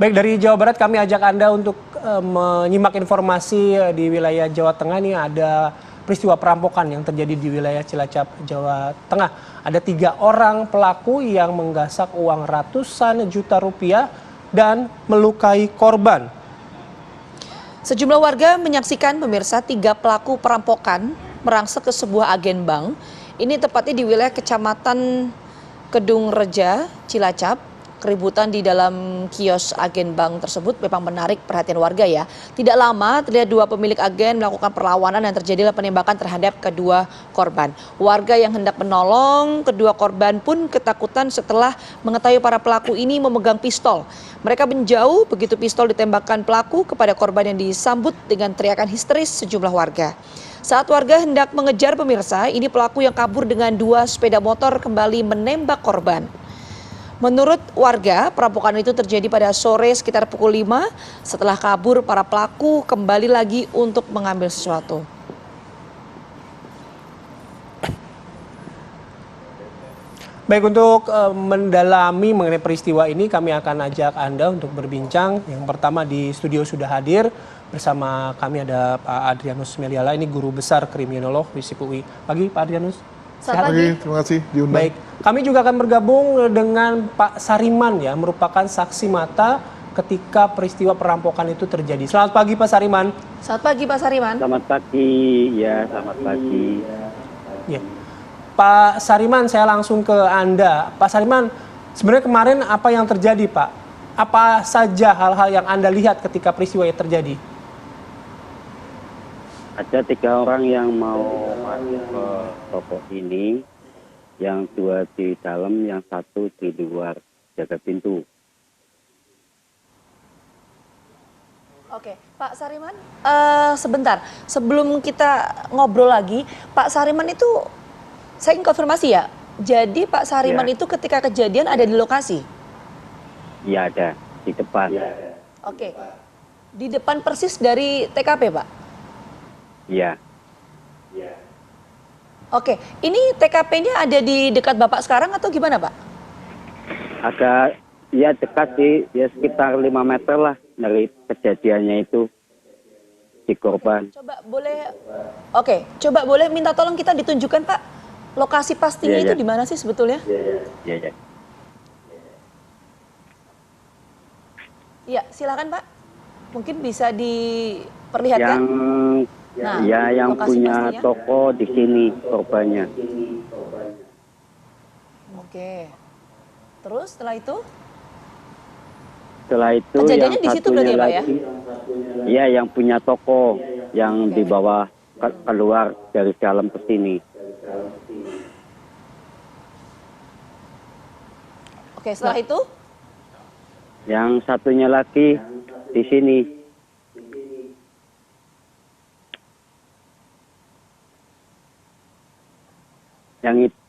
Baik, dari Jawa Barat kami ajak Anda untuk menyimak informasi di wilayah Jawa Tengah. Ini ada peristiwa perampokan yang terjadi di wilayah Cilacap, Jawa Tengah. Ada 3 orang pelaku yang menggasak uang ratusan juta rupiah dan melukai korban. Sejumlah warga menyaksikan pemirsa 3 pelaku perampokan merangsek ke sebuah agen bank. Ini tepatnya di wilayah Kecamatan Kedung Reja, Cilacap. Keributan di dalam kios agen bank tersebut memang menarik perhatian warga ya. Tidak lama terlihat 2 pemilik agen melakukan perlawanan dan terjadilah penembakan terhadap kedua korban. Warga yang hendak menolong kedua korban pun ketakutan setelah mengetahui para pelaku ini memegang pistol. Mereka menjauh begitu pistol ditembakkan pelaku kepada korban yang disambut dengan teriakan histeris sejumlah warga. Saat warga hendak mengejar pemirsa, ini pelaku yang kabur dengan 2 sepeda motor kembali menembak korban. Menurut warga, perampokan itu terjadi pada sore sekitar pukul 5. Setelah kabur, para pelaku kembali lagi untuk mengambil sesuatu. Baik, untuk mendalami mengenai peristiwa ini kami akan ajak Anda untuk berbincang. Yang pertama di studio sudah hadir bersama kami ada Pak Adrianus Meliala, ini guru besar kriminolog FISIP UI. Pagi Pak Adrianus. Selamat pagi, terima kasih diundang. Baik, kami juga akan bergabung dengan Pak Sariman ya, merupakan saksi mata ketika peristiwa perampokan itu terjadi. Selamat pagi Pak Sariman. Selamat pagi Pak Sariman. Selamat pagi, ya selamat pagi. Ya. Pak Sariman, saya langsung ke Anda. Pak Sariman, sebenarnya kemarin apa yang terjadi Pak? Apa saja hal-hal yang Anda lihat ketika peristiwa itu terjadi? Ada 3 orang yang mau masuk ke toko ini, yang 2 di dalam, yang 1 di luar jaga pintu. Oke, Pak Sariman, sebentar sebelum kita ngobrol lagi, Pak Sariman itu saya ingin konfirmasi ya. Jadi Pak Sariman itu ketika kejadian ada di lokasi? Iya ada, di depan. Oke, di depan persis dari TKP Pak? Iya. Oke, ini TKP-nya ada di dekat Bapak sekarang atau gimana Pak? Agak, ya dekat sih, ya sekitar 5 meter lah dari kejadiannya itu di korban. Coba boleh minta tolong kita ditunjukkan Pak, lokasi pastinya itu di mana sih sebetulnya? Iya. Iya, silakan Pak. Mungkin bisa diperlihatkan. Yang punya pastinya toko di sini korbannya. Oke. Terus setelah itu? Setelah itu kejadiannya di situ berarti ya Pak ya? Iya, yang punya toko yang dibawa keluar dari dalam ke sini. Oke, setelah itu? Yang satunya lagi di sini.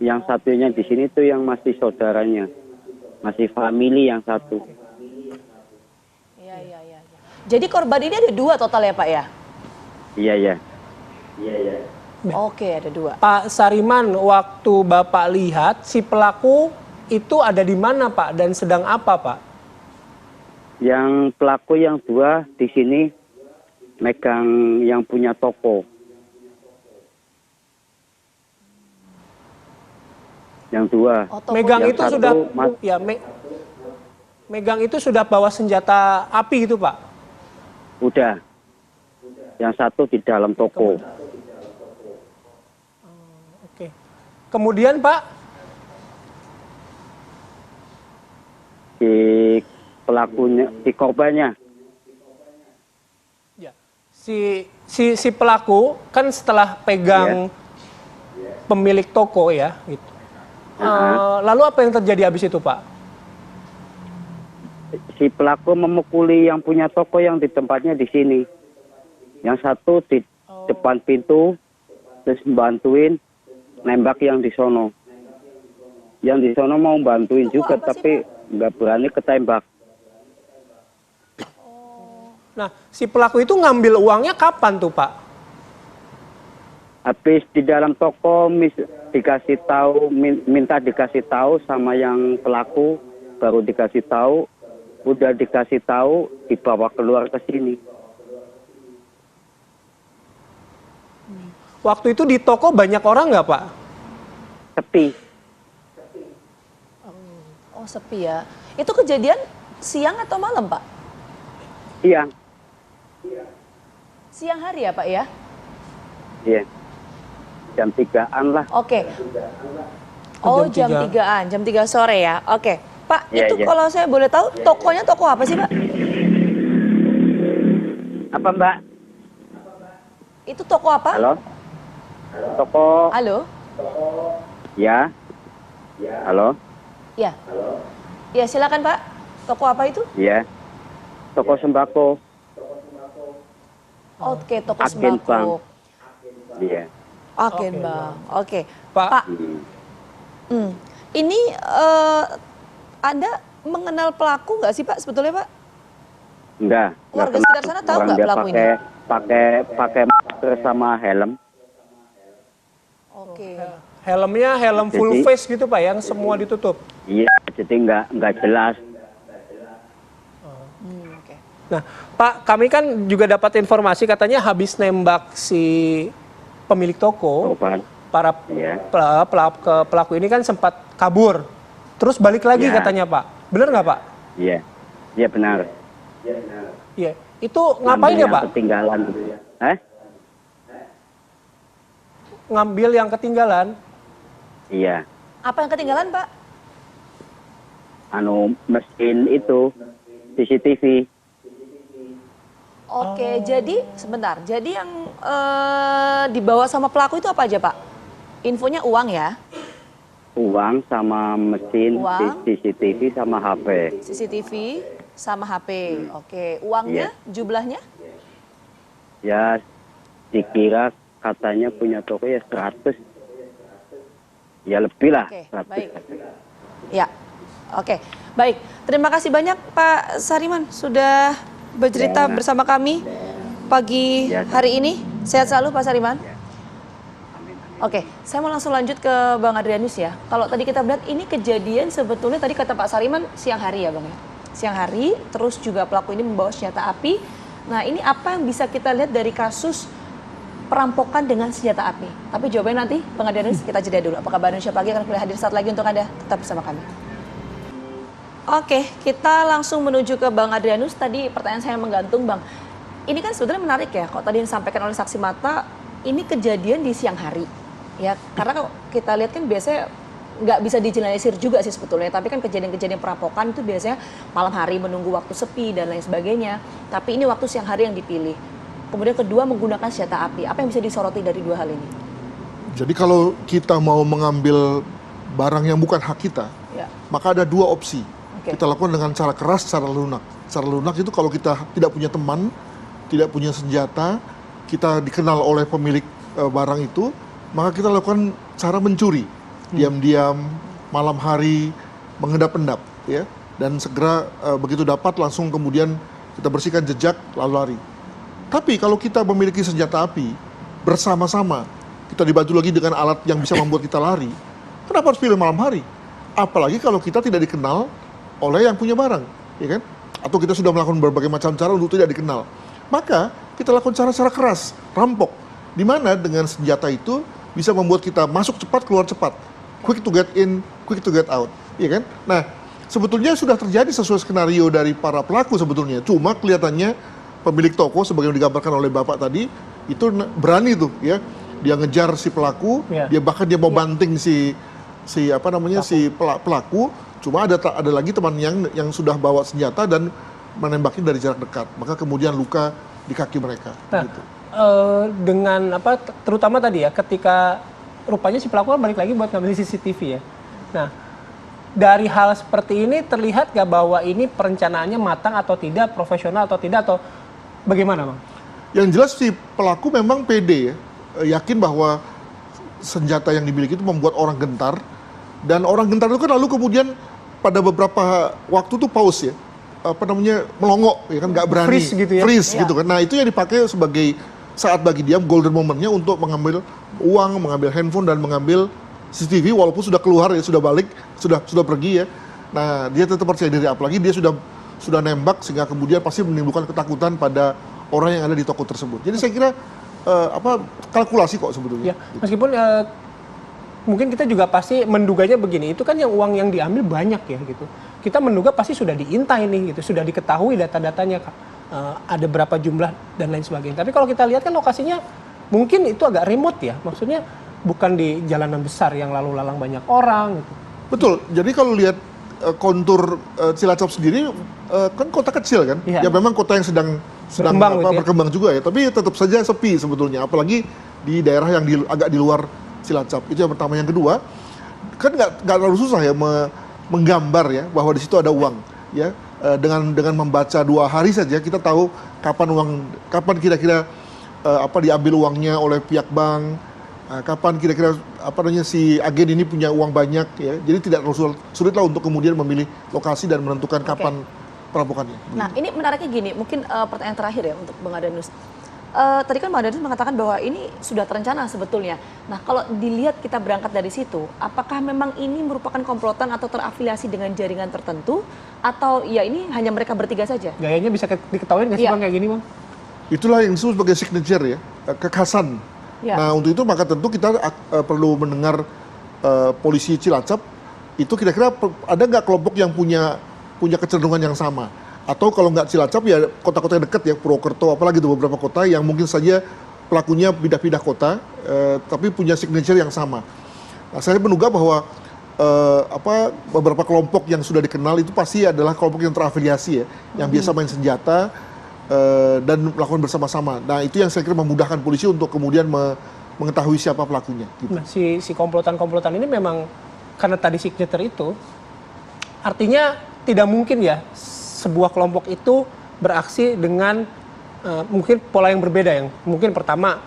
Yang satunya di sini tuh yang masih saudaranya, masih family yang satu. Iya. Jadi korban ini ada 2 total ya Pak ya? Iya. Oke, ada 2. Pak Sariman, waktu Bapak lihat si pelaku itu ada di mana Pak dan sedang apa Pak? Yang pelaku yang 2 di sini megang yang punya toko. Yang 2. Megang yang itu satu, sudah megang itu sudah bawa senjata api itu Pak? Udah. Yang 1 di dalam toko. Oke. Kemudian Pak? Di pelakunya, di korbannya. Ya. Si pelaku kan setelah pegang pemilik toko ya, gitu. Lalu apa yang terjadi habis itu Pak? Si pelaku memukuli yang punya toko yang di tempatnya di sini. Yang 1 di depan pintu, terus bantuin nembak yang di sono. Yang di sono mau bantuin juga tapi nggak berani ketembak. Nah, si pelaku itu ngambil uangnya kapan tuh Pak? Habis di dalam toko dikasih tahu, minta dikasih tahu sama yang pelaku, baru dikasih tahu udah dikasih tahu dibawa keluar ke sini. Waktu itu di toko banyak orang nggak Pak? Sepi. Oh sepi ya. Itu kejadian siang atau malam Pak? Siang. Siang hari ya Pak ya? Iya. Jam 3-an lah. Oke. Oh Jam jam 3-an, jam 3 sore ya. Oke. Pak, Iya, itu iya. kalau saya boleh tahu tokonya toko apa sih Pak? Apa Mbak? Itu toko apa? Halo? Toko. Halo? Ya. Halo? Ya. Ya silakan Pak. Toko apa itu? Iya. Toko sembako. Oke, toko Agen sembako. Bang. Iya. Agen Oke. Bang. Oke. Pak. Pak, Hmm. ini Anda mengenal pelaku nggak sih Pak sebetulnya Pak? Enggak. Warga kenal. sekitar sana tahu Orang nggak dia pelaku ini? pakai masker sama helm. Oke. Helmnya helm full Jadi- face gitu Pak, yang semua ditutup. Iya, jadi nggak jelas. Oke. Nah, Pak, kami kan juga dapat informasi katanya habis nembak si pemilik toko, Obat. para Iya. pelaku ini kan sempat kabur. Terus balik lagi Iya. katanya Pak. Bener nggak Pak? Iya. Iya benar. Iya. Itu ngapain ya Ngambil yang Pak? Ketinggalan. Ngambil yang ketinggalan. Iya. Apa yang ketinggalan Pak? Mesin itu CCTV. Oke, jadi sebentar. Jadi yang dibawa sama pelaku itu apa aja Pak? Infonya uang ya? Uang sama mesin Uang. CCTV sama HP. CCTV sama HP. Oke, uangnya jumlahnya? Ya dikira katanya punya toko ya 100. Ya lebih lah. Oke, 100. baik. Ya, oke. Baik, terima kasih banyak Pak Sariman sudah bercerita Ya. bersama kami pagi Ya, hari ini. Sehat selalu Pak Sariman. Oke, saya mau langsung lanjut ke Bang Adrianus ya. Kalau tadi kita lihat ini kejadian sebetulnya tadi kata Pak Sariman siang hari ya Bang ya. Siang hari, terus juga pelaku ini membawa senjata api. Nah ini apa yang bisa kita lihat dari kasus perampokan dengan senjata api? Tapi jawabannya nanti Bang Adrianus kita jeda dulu. Apakah Bang Indonesia Pagi akan kembali hadir saat lagi untuk Anda? Tetap bersama kami. Oke, kita langsung menuju ke Bang Adrianus. Tadi pertanyaan saya menggantung Bang. Ini kan sebenarnya menarik ya. Kalau tadi yang disampaikan oleh saksi mata, ini kejadian di siang hari. Ya, karena kalau kita lihat kan biasanya nggak bisa dijelasir juga sih sebetulnya. Tapi kan kejadian-kejadian perampokan itu biasanya malam hari menunggu waktu sepi dan lain sebagainya. Tapi ini waktu siang hari yang dipilih. Kemudian kedua menggunakan senjata api. Apa yang bisa disoroti dari dua hal ini? Jadi kalau kita mau mengambil barang yang bukan hak kita, Ya. maka ada dua opsi. Oke. Kita lakukan dengan cara keras, cara lunak. Cara lunak itu kalau kita tidak punya teman, tidak punya senjata, kita dikenal oleh pemilik barang itu, maka kita lakukan cara mencuri. Diam-diam, malam hari, mengendap-endap, ya. Dan segera begitu dapat langsung kemudian kita bersihkan jejak lalu lari. Tapi kalau kita memiliki senjata api bersama-sama, kita dibantu lagi dengan alat yang bisa membuat kita lari, kenapa harus pilih malam hari? Apalagi kalau kita tidak dikenal oleh yang punya barang, ya kan? Atau kita sudah melakukan berbagai macam cara untuk tidak dikenal. Maka kita lakukan cara-cara keras, rampok, di mana dengan senjata itu bisa membuat kita masuk cepat, keluar cepat, quick to get in, quick to get out, ya kan? Nah, sebetulnya sudah terjadi sesuai skenario dari para pelaku sebetulnya. Cuma kelihatannya pemilik toko, sebagaimana digambarkan oleh Bapak tadi, itu berani tuh, ya. Dia ngejar si pelaku, Ya. dia bahkan dia mau banting si pelaku. Cuma ada lagi teman yang sudah bawa senjata dan menembaknya dari jarak dekat. Maka kemudian luka di kaki mereka. Nah, Gitu. dengan apa terutama tadi ya ketika rupanya si pelaku kan balik lagi buat ngambil CCTV ya. Nah, dari hal seperti ini terlihat gak bahwa ini perencanaannya matang atau tidak, profesional atau tidak, atau bagaimana Bang? Yang jelas si pelaku memang pede ya, yakin bahwa senjata yang dimiliki itu membuat orang gentar, dan orang gentar itu kan lalu kemudian pada beberapa waktu tuh pause ya, melongok ya kan, nggak berani, Freeze gitu ya? freeze Ya. gitu kan. Nah itu yang dipakai sebagai saat bagi dia golden momennya untuk mengambil uang, mengambil handphone dan mengambil CCTV walaupun sudah keluar ya, sudah balik, sudah pergi ya. Nah dia tetap percaya diri, apalagi dia sudah sudah nembak sehingga kemudian pasti menimbulkan ketakutan pada orang yang ada di toko tersebut. Jadi saya kira kalkulasi kok sebetulnya. Ya, meskipun mungkin kita juga pasti menduganya begini, itu kan yang uang yang diambil banyak ya gitu. Kita menduga pasti sudah diintai nih gitu, sudah diketahui data-datanya ada berapa jumlah dan lain sebagainya. Tapi kalau kita lihat kan lokasinya mungkin itu agak remote ya, maksudnya bukan di jalanan besar yang lalu lalang banyak orang gitu. Betul. Jadi kalau lihat kontur Cilacap sendiri kan kota kecil kan, Iya. ya memang kota yang sedang Berkembang gitu ya. berkembang juga ya, tapi tetap saja sepi sebetulnya, apalagi di daerah yang agak di luar Cilacap. Itu yang pertama. Yang kedua, kan nggak terlalu susah ya menggambar ya bahwa di situ ada uang ya. Dengan membaca 2 hari saja kita tahu kapan kira-kira diambil uangnya oleh pihak bank, kapan kira-kira si agen ini punya uang banyak ya. Jadi tidak terlalu sulit lah untuk kemudian memilih lokasi dan menentukan kapan perampokannya. Nah, ini menariknya gini, mungkin pertanyaan terakhir ya untuk Bang Adrianus. Tadi kan Bang Adrianus mengatakan bahwa ini sudah terencana sebetulnya. Nah, kalau dilihat kita berangkat dari situ, apakah memang ini merupakan komplotan atau terafiliasi dengan jaringan tertentu, atau ya ini hanya mereka bertiga saja? Gayanya bisa diketahui nggak sih Iya. Bang kayak gini Bang? Itulah yang disebut sebagai signature ya, kekhasan. Ya. Nah, untuk itu maka tentu kita perlu mendengar polisi Cilacap itu kira-kira ada nggak kelompok yang punya kecenderungan yang sama, atau kalau nggak Cilacap ya kota-kota yang dekat ya, Purwokerto apalagi itu beberapa kota yang mungkin saja pelakunya pindah-pindah kota tapi punya signature yang sama. Nah, saya menduga bahwa beberapa kelompok yang sudah dikenal itu pasti adalah kelompok yang terafiliasi ya, yang biasa main senjata dan melakukan bersama-sama. Nah, itu yang saya kira memudahkan polisi untuk kemudian mengetahui siapa pelakunya. Gitu. Nah, si komplotan-komplotan ini memang karena tadi signature itu, artinya tidak mungkin ya sebuah kelompok itu beraksi dengan mungkin pola yang berbeda, yang mungkin pertama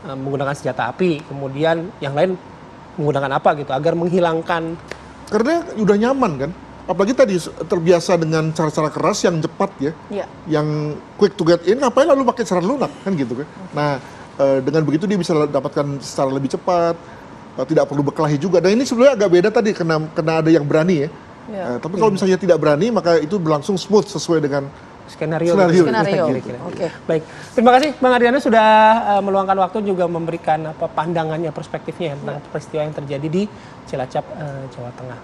menggunakan senjata api, kemudian yang lain menggunakan apa gitu agar menghilangkan. Karena udah nyaman kan, apalagi tadi terbiasa dengan cara-cara keras yang cepat ya, Iya. yang quick to get in, ngapain lalu pakai cara lunak kan gitu kan. Nah, dengan begitu dia bisa dapatkan secara lebih cepat, tidak perlu berkelahi juga. Dan ini sebenarnya agak beda tadi karena ada yang berani ya. Ya. Tapi kalau misalnya tidak berani, maka itu berlangsung smooth sesuai dengan Skenario. Skenario. Kira-kira. Oke. Baik, terima kasih Bang Adrianus sudah meluangkan waktu juga memberikan pandangannya, perspektifnya ya, tentang peristiwa yang terjadi di Cilacap, Jawa Tengah.